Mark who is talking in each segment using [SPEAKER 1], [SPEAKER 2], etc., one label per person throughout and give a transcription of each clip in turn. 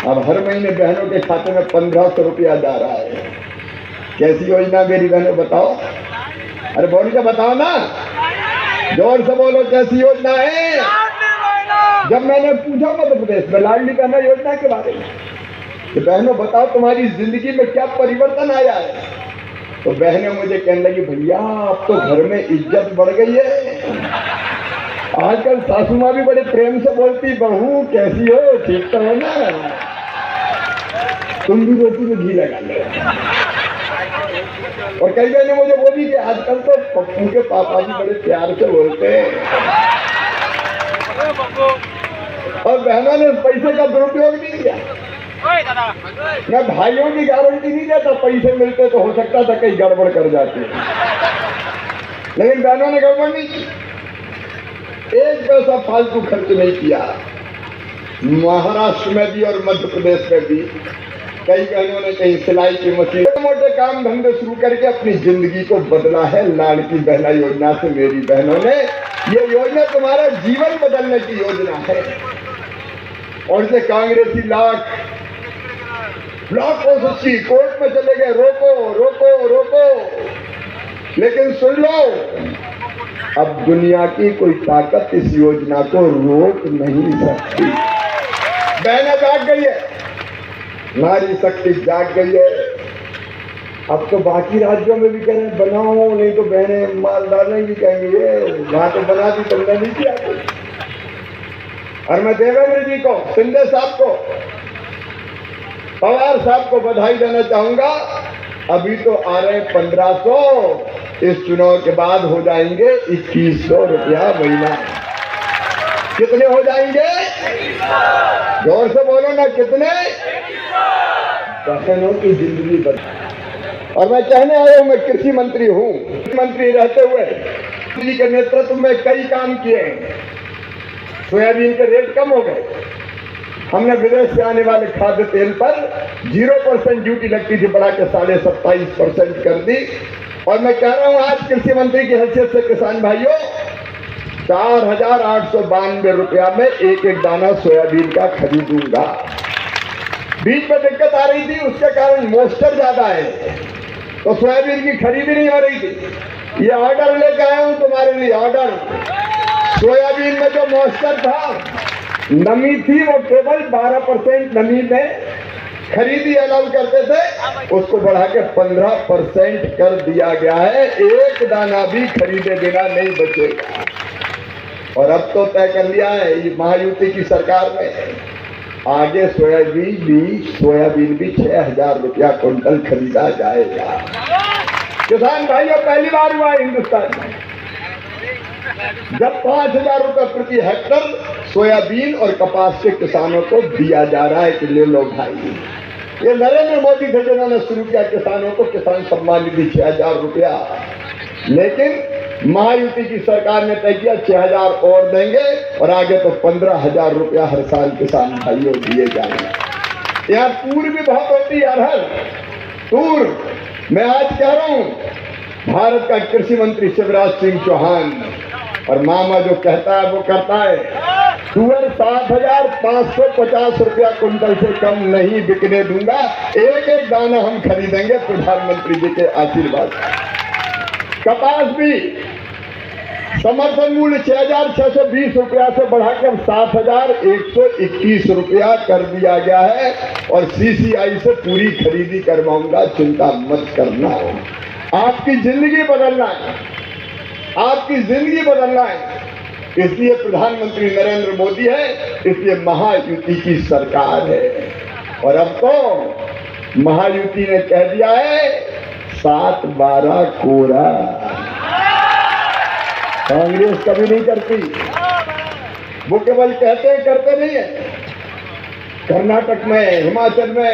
[SPEAKER 1] अब हर महीने बहनों के खाते में 1500 रुपया जा रहा है। कैसी योजना मेरी बहनों बताओ? अरे बोल के बताओ ना, जोर से बोलो, कैसी योजना है? जब मैंने पूछा मध्य प्रदेश में लाडली बहना योजना के बारे में कि बहनों बताओ तुम्हारी जिंदगी में क्या परिवर्तन आया है, तो बहनें मुझे कहने लगी भैया अब तो घर में इज्जत बढ़ गई है। आजकल सासू माँ भी बड़े प्रेम से बोलती, बहू कैसी हो, ठीक तो है ना, तुम भी रोटी में घी लगा लो। और कई बहनें मुझे बोली कि आजकल तो पप्पू के पापा भी बड़े प्यार से बोलते हैं। और बहनों ने पैसे का दुरुपयोग नहीं किया। मैं भाइयों की गारंटी नहीं देता, पैसे मिलते तो हो सकता था कहीं गड़बड़ कर जाती, लेकिन बहनों ने गड़बड़ नहीं की, एक पैसा फालतू खर्च नहीं किया। महाराष्ट्र में भी और मध्य प्रदेश में भी कई बहनों ने कहीं सिलाई की मशीन, छोटे मोटे काम धंधे शुरू करके अपनी जिंदगी को बदला है लाडली बहना योजना से। मेरी बहनों ने, ये योजना तुम्हारा जीवन बदलने की योजना है। और से कांग्रेसी ब्लॉक कोशिश कोर्ट में चले गए, रोको रोको रोको, लेकिन सुन लो, अब दुनिया की कोई ताकत इस योजना को रोक नहीं सकती। बहनें जाग गई है, नारी शक्ति जाग गई है। अब तो बाकी राज्यों में भी कह रहे हैं बनाओ, नहीं तो बहनें माल डालने भी कहेंगे, वहां तो बना दी, तुमने नहीं किया। और मैं देवेंद्र जी को, शिंदे साहब को, पवार साहब को बधाई देना चाहूंगा। अभी तो आ रहे 1500, इस चुनाव के बाद हो जाएंगे 2100 रुपया महीना। कितने हो जाएंगे? जोर से बोलो ना, कितने? बहनों की जिंदगी बदल। और मैं कहने आया हूं, मैं कृषि मंत्री हूं, मंत्री रहते हुए जी के नेतृत्व में कई काम किए हैं। सोयाबीन के रेट कम हो गए, हमने विदेश से आने वाले खाद्य तेल पर 0% ड्यूटी लगती थी, बढ़ा के 27.5% कर दी। और मैं कह रहा हूं आज कृषि मंत्री की हैसियत से, किसान भाइयों, 4,892 रुपया में एक एक दाना सोयाबीन का खरीदूंगा। बीच में दिक्कत आ रही थी, उसके कारण मॉइस्चर ज्यादा है, तो सोयाबीन की खरीदी नहीं हो रही थी। ये ऑर्डर लेकर आया हूं तुम्हारे लिए, ऑर्डर। सोयाबीन में जो मॉइस्चर था, नमी थी, वो केवल 12% नमी में खरीदी अलाउ करते थे, उसको बढ़ा के 15% कर दिया गया है। एक दाना भी खरीदे बिना नहीं बचेगा। और अब तो तय कर लिया है ये महायुति की सरकार में, आगे सोयाबीन भी 6,000 रुपया क्विंटल खरीदा जाएगा। किसान भाइयों, पहली बार हुआ हिंदुस्तान में जब 5,000 रुपये प्रति हेक्टर सोयाबीन और कपास के किसानों को दिया जा रहा है कि ले लो भाई। ये नरेंद्र मोदी थे जिन्होंने शुरू किया किसानों को किसान सम्मान निधि 6,000 रुपया, लेकिन महायुति की सरकार ने तय किया 6,000 और देंगे, और आगे तो 15,000 रुपया हर साल किसान भाइयों दिए जाएंगे। यहाँ तूर भी बहुत होती है, अरहर, तूर। मैं आज कह रहा हूं, भारत का कृषि मंत्री शिवराज सिंह चौहान, और मामा जो कहता है वो करता है। तुअर 7,550 रुपया क्विंटल से कम नहीं बिकने दूंगा। एक एक दाना हम खरीदेंगे प्रधानमंत्री जी के आशीर्वाद। कपास भी समर्थन मूल्य 6,620 रुपया से बढ़ाकर 7,121 रुपया कर दिया गया है, और CCI से पूरी खरीदी करवाऊंगा, चिंता मत करना। आपकी जिंदगी बदलना है, आपकी जिंदगी बदलना है, इसलिए प्रधानमंत्री नरेंद्र मोदी है, इसलिए महायुति की सरकार है। और अब तो महायुति ने कह दिया है 7-12 कोरा। कांग्रेस कभी नहीं करती, वो केवल कहते हैं, करते नहीं है। कर्नाटक में, हिमाचल में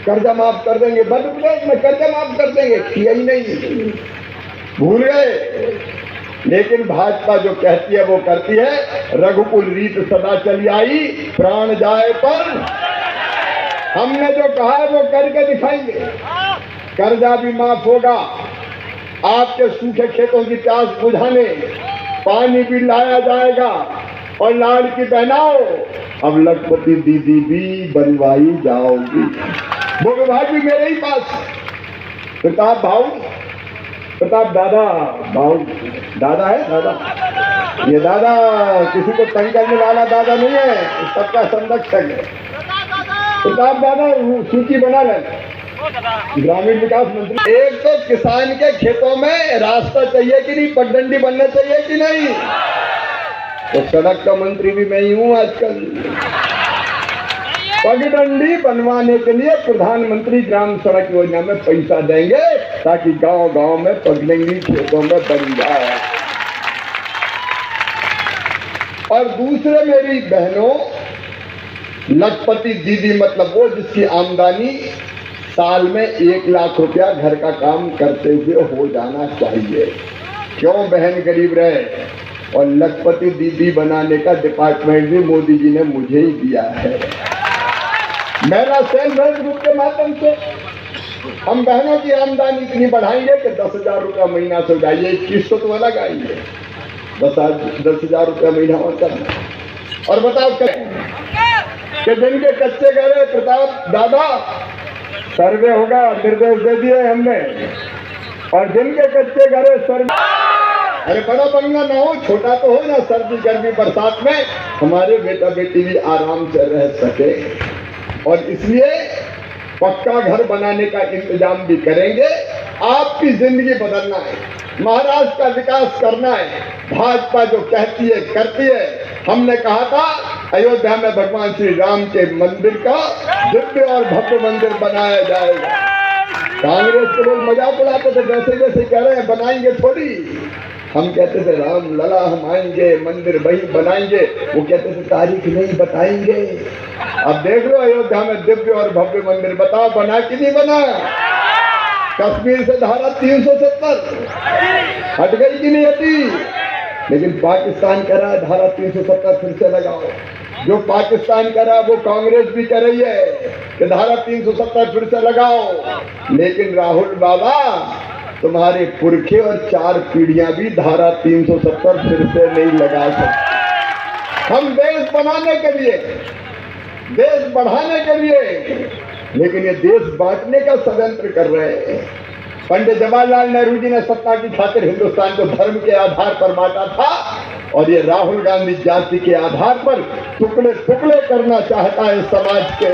[SPEAKER 1] कर्जा माफ कर देंगे, मध्य प्रदेश में कर्जा माफ कर देंगे, किया ही नहीं, भूल गए। लेकिन भाजपा जो कहती है वो करती है। रघुकुल रीत सदा चली आई, प्राण जाए पर। हमने जो कहा है वो करके दिखाएंगे। कर्जा भी माफ होगा, आपके सूखे खेतों की प्यास बुझाने पानी भी लाया जाएगा, और लाड़की बहनाओ, अब लखपति दीदी भी बनवाई जाओगी। वो विभाग भी मेरे ही पास। प्रताप भाऊ, प्रताप दादा, भाऊ दादा है, दादा, ये दादा किसी को तंग करने वाला दादा नहीं है, सबका संरक्षक है। प्रताप दादा सूची बना लें, ग्रामीण विकास मंत्री। एक तो किसान के खेतों में रास्ता चाहिए कि नहीं, पगडंडी बनना चाहिए कि नहीं, तो सड़क का मंत्री भी मैं ही हूँ आजकल। पगडंडी बनवाने के लिए प्रधानमंत्री ग्राम सड़क योजना में पैसा देंगे ताकि गांव गांव में पगडंडी खेतों में बन जाए। और दूसरे मेरी बहनों, लखपति दीदी मतलब वो जिसकी आमदनी साल में 1 लाख रुपया घर का काम करते हुए हो जाना चाहिए। क्यों बहन गरीब रहे? और लखपति दीदी बनाने का डिपार्टमेंट भी मोदी जी ने मुझे ही दिया है। महिला सेल्फ हेल्प ग्रुप के माध्यम से हम बहनों की आमदनी इतनी बढ़ाएंगे कि 10,000 रुपया महीना से उठाइए, 2100 तो अलग आएंगे, 10,000 रुपया महीना और करना। और बताओ कि जिनके कच्चे घर है, प्रताप दादा सर्वे होगा, निर्देश दे दिए हमने, और जिनके कच्चे घर है सर्वे, अरे बड़ा बंगला ना हो, छोटा तो हो ना, सर्दी गर्मी बरसात में हमारे बेटा बेटी भी आराम से रह सके। और इसलिए पक्का घर बनाने का इंतजाम भी करेंगे। आपकी जिंदगी बदलना है, महाराष्ट्र का विकास करना है। भाजपा जो कहती है करती है। हमने कहा था अयोध्या में भगवान श्री राम के मंदिर का दिव्य और भव्य मंदिर बनाया जाएगा। कांग्रेस के लोग मजाक उड़ाते थे, जैसे जैसे कह रहे हैं बनाएंगे थोड़ी। हम कहते थे राम लला हम आएंगे, मंदिर वही बनाएंगे। वो कहते थे तारीख नहीं बताएंगे। अब देख लो अयोध्या में दिव्य और भव्य मंदिर, बताओ बना कि नहीं बना? कश्मीर से धारा 370 हट गई कि नहीं हटी? लेकिन पाकिस्तान कह रहा है धारा 370 फिर से लगाओ। जो पाकिस्तान कर रहा वो कांग्रेस भी कर रही है कि धारा 370 फिर से लगाओ। लेकिन राहुल बाबा तुम्हारे पुरखे और 4 पीढ़ियां भी धारा 370 फिर से नहीं लगा सकते। हम देश बनाने के लिए, देश बढ़ाने के लिए, लेकिन ये देश बांटने का षड्यंत्र कर रहे हैं। पंडित जवाहरलाल नेहरू जी ने सत्ता की खातिर हिंदुस्तान को धर्म के आधार पर बांटा था, और ये राहुल गांधी जाति के आधार पर टुकड़े टुकड़े करना चाहता है समाज के।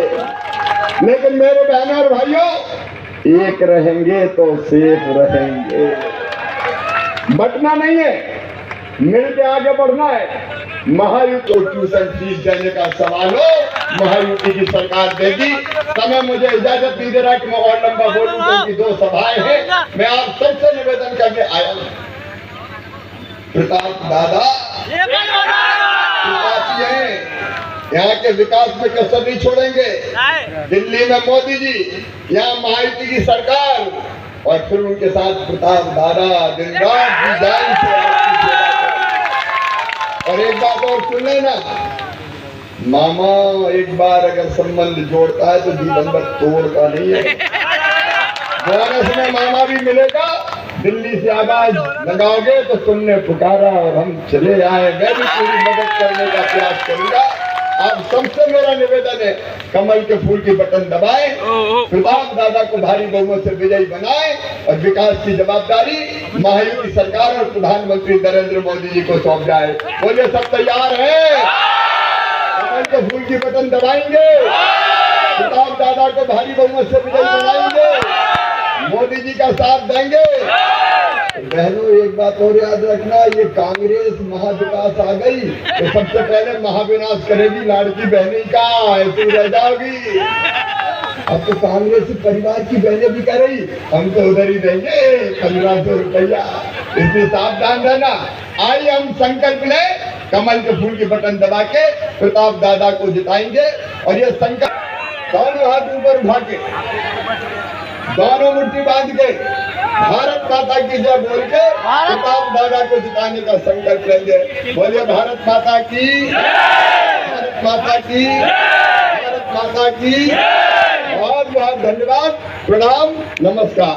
[SPEAKER 1] लेकिन मेरे बहनों और भाइयों, एक रहेंगे तो सेफ रहेंगे। बटना नहीं है, मिलके आगे बढ़ना है। महायुति को ट्यूशन फीस देने का सवाल हो, महायुति की सरकार देगी। समय मुझे इजाजत नहीं दे रहा कि मैं और लंबा बोलूं, क्योंकि 2 सभाएं हैं। मैं आप सबसे निवेदन करने आया हूं, प्रताप दादा यहाँ के विकास में कसर नहीं छोड़ेंगे। दिल्ली में मोदी जी, यहाँ महायुति की सरकार, और फिर उनके साथ प्रताप दादा दिन रात डिजाइन से आपकी सेवा करें। और एक बात और सुन लेना, मामा एक बार अगर संबंध जोड़ता है तो जीवन भर तोड़ता नहीं है। बोनस में मामा भी मिलेगा। दिल्ली से आवाज लगाओगे तो तुमने पुकारा और हम चले आए। मैं भी पूरी मदद करने का प्रयास करूंगा। आप सबसे मेरा निवेदन है, कमल के फूल की बटन दबाएं, प्रताप दादा को भारी बहुमत से विजयी बनाएं, और विकास की जवाबदारी महायुति सरकार और प्रधानमंत्री नरेंद्र मोदी जी को सौंप जाए। बोलिए सब तैयार हैं? कमल के फूल की बटन दबाएंगे, प्रताप दादा को भारी बहुमत से विजयी बनाएंगे, मोदी जी का साथ देंगे। बहनों एक बात और याद रखना, ये कांग्रेस महाविकास आ गई तो सबसे पहले महाविनाश करेगी लाड़की बहनी का, ऐसी रह जाओगी। अब तो कांग्रेस परिवार की बहनें भी कह रही हम तो उधर ही देंगे 1500 रुपया, इसलिए सावधान रहना। आइए हम संकल्प ले, कमल के फूल की बटन दबा के प्रताप दादा को जिताएंगे। और ये संकल्प दोनों हाथ ऊपर उठा के, दोनों मुट्ठी बांध के, भारत माता की जय बोल के प्रताप दादा को जिताने का संकल्प लेंगे। बोलिए भारत माता की, भारत माता की, भारत माता की। बहुत बहुत धन्यवाद, प्रणाम, नमस्कार।